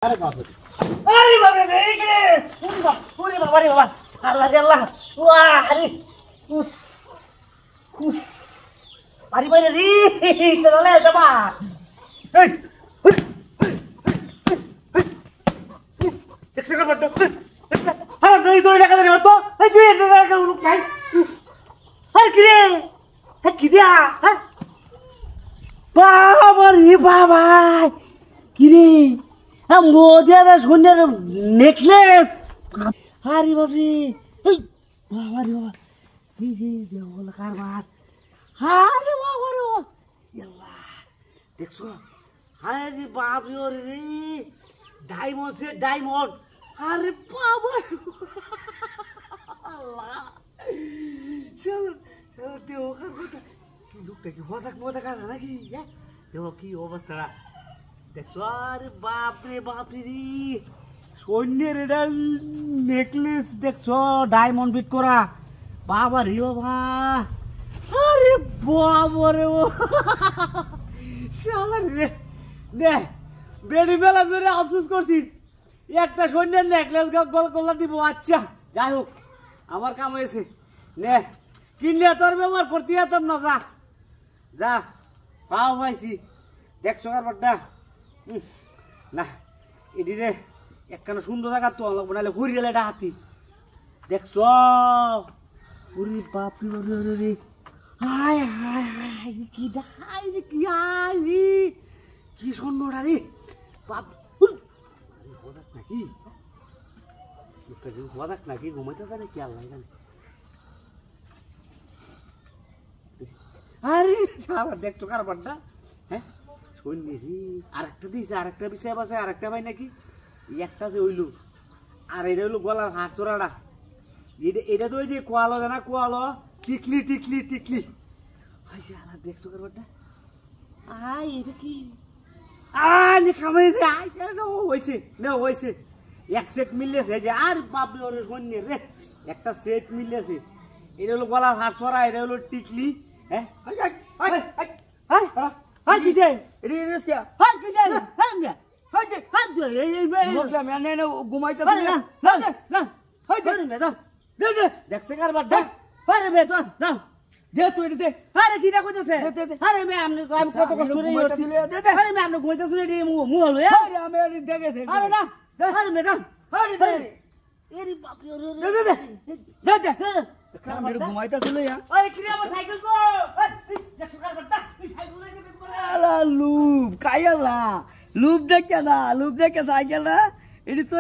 আরে বাবা আরে বাবা রে ওরে বাবা রে বাবা আল্লাহ রে আল্লাহ ওয়া আরে উফ উফ আরে বাইরে রে চলে যাবা এই দেখছ কর বড় আরে দুই দুই টাকা ধরে তো এই দুই টাকা লোক নাই আরে কি রে হ্যাঁ কি দিয়া হ্যাঁ বাবা রে বাবা কি রে মোদিয়ার সোনার নেকলেস আরে বাবরে এই বাবা রে বাবা এই যে দেওয়াল কারবার আরে বাবা রে আল্লাহ দেখছো আরে বাবরে ওরে রে ডায়মন্ড সে ডায়মন্ড আরে বাবা আল্লাহ চল দেও কারবারটা লোকটা কি মজা কাজ নাকি হ্যাঁ দেখো কি অবস্থা দেখছো আরে বাপরে বাপরে রে সৈন্যের এটা নেকলেস দেখছো ডায়মন্ড বিট করা বাবা রে বাবা আরে বাবা রে শালা রে নে বেডি মেলা ধরে আফসোস করছি একটা সৈন্যের নেকলেস গল গলা দিব আচ্ছা যাই হোক আমার কাম হয়েছে নে কিনলে তোর ব্যবহার করতে যেতাম না যা যা পাও পাইছি দেখছো কারবারটা না এদিকে একখানা সুন্দর জায়গা তো লাগবো নাহলে ঘুরি গেলে এটা হাতি দেখছো ওরে বাপরে রে হায় হায় হায় কি দেখাই রে কি আরে কি সুন্দর রে বাপ হদাক নাকি লোকটা কি হদাক নাকি ঘুমাইতে জানে কি আল্লাহ জানে আরে সারা দেখছো কারবারটা হ্যাঁ শুনছি আরেকটা দিয়েছে আরেকটা বিষয় আছে আরেকটা ভাই নাকি একটা যে হইল আর এটা হইলো গলার হাত চোরাটা এটা তো ওই যে কোয়ালো না কোয়ালো টিকলি টিকলি টিকলি দেখছো কারবারটা আয় এটা কি আরে খামাইছে আয় হয়েছে না হয়েছে এক সেট মিলেছে যে আর বাপরে ওরে সৈন্যের রে একটা সেট মিলেছে এটা হলো গলার হাত চোরা এটা হলো টিকলি হ্যাঁ হাই কি যায় এডি রেসিয়া হাই কি যায় হাই মিয়া হাই দে হাই দে এই বললাম এনে না ঘুমাইতে না না হাই দে মে দাও দে দে দেখছে কারবার দে আরে মে দাও দাও দে তুই দে আরে কি না কইতেছে আরে মে আমি কত কষ্ট রে দে দে আরে মে আমরা কইতে শুনে দি মু হলো আরে আমি এডি দেখেছে আরে না আরে মে দাও আরে দে এরি বাপ রে দে দে দে দে দে মেরে ঘুমাইতে ছিল আরে কি রে আমার সাইকেল কো দেখছো কারবারটা এই সাইকেল লুপ কাইলা লুপ দেখে না লুপ দেখে সাইকেল না এটি তো